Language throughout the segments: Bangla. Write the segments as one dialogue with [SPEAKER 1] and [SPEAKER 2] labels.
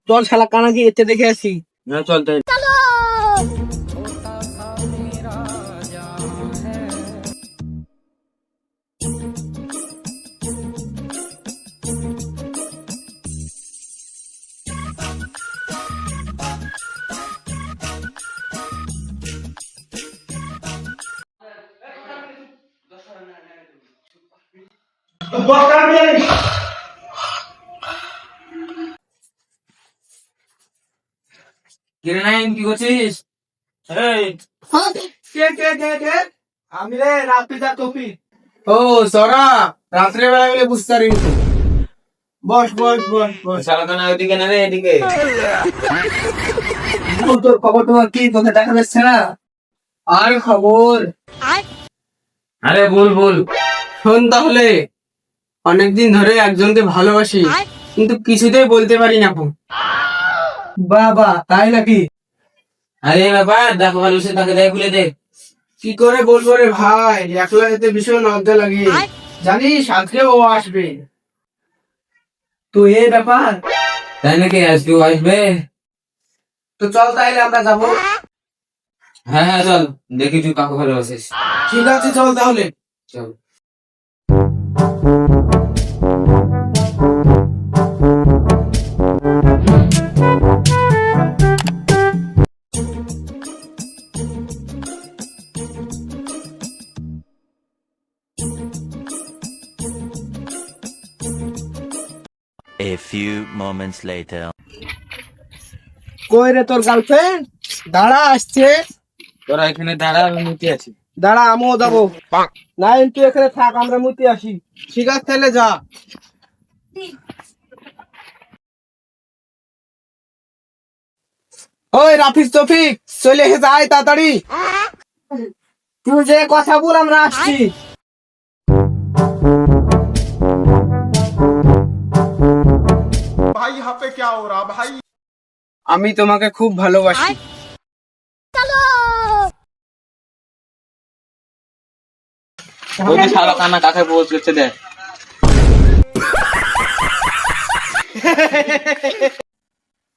[SPEAKER 1] চল শালা কানাকে এতে দেখে আসি।
[SPEAKER 2] না চল তাই। কিরে নাইম কি করছিস? এই
[SPEAKER 1] আমি রে রাপিদা টপি।
[SPEAKER 2] ও সরা রাত্রে বেলা গেলে বুঝতে পারিনি তো।
[SPEAKER 1] বস বস বস বস।
[SPEAKER 2] শালা কানা ওইদিকে না রে এদিকে।
[SPEAKER 1] তোর খবর তোমার কি, তোকে দেখা যাচ্ছে না?
[SPEAKER 2] আর খবর? আরে বল বল।
[SPEAKER 1] শোন তাহলে, অনেকদিন ধরে একজনকে ভালোবাসি, কিন্তু কিছুতেই বলতে পারি না এখন। বাবা তাই নাকি?
[SPEAKER 2] আরে ব্যাপার দেখো ভালো সে তাকে দেখ খুলে দেখ।
[SPEAKER 1] কি করে বলবো রে ভাই, একলা যেতে ভীষণ লজ্জা লাগে। জানিস আজকে ও আসবে। তো এই ব্যাপার।
[SPEAKER 2] তাই নাকি আজকেও আসবে?
[SPEAKER 1] তো চল তাইলে আমরা যাবো।
[SPEAKER 2] হ্যাঁ হ্যাঁ চল দেখি তুই কাকে ভালোবাসিস।
[SPEAKER 1] ঠিক আছে চল তাহলে।
[SPEAKER 2] চল।
[SPEAKER 3] A few moments later.
[SPEAKER 1] কই রে তোর গার্লফ্রেন্ড? দাঁড়া আসছে।
[SPEAKER 2] তোরা এখানে দাঁড়া আমি মুতি আছি।
[SPEAKER 1] দাঁড়া আমিও যাবো। না তুই এখানে থাক, আমরা মুতি আসি। ঠিক আছে তাহলে যা। ওই রাফিজ তফিক চলে যায় তাড়াতাড়ি। তুই যে কথা বল, আমরা আসছি।
[SPEAKER 4] भाई यहाँ पे क्या हो रहा भाई।
[SPEAKER 1] আমি তোমাকে খুব ভালোবাসি।
[SPEAKER 2] ওই যে শালা কানা কাকে পোজ করছে দেখ।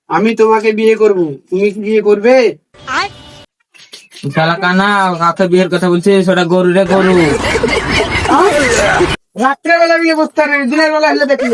[SPEAKER 1] আমি তোমাকে বিয়ে করব, তুমি কি বিয়ে করবে?
[SPEAKER 2] শালা কানা কাকে বিয়ের কথা বলছিস? ওটা গরু রে গরু।
[SPEAKER 1] রাত্রে বেলা বিয়ে করতে হবে, দিনের বেলা হলে দেখি।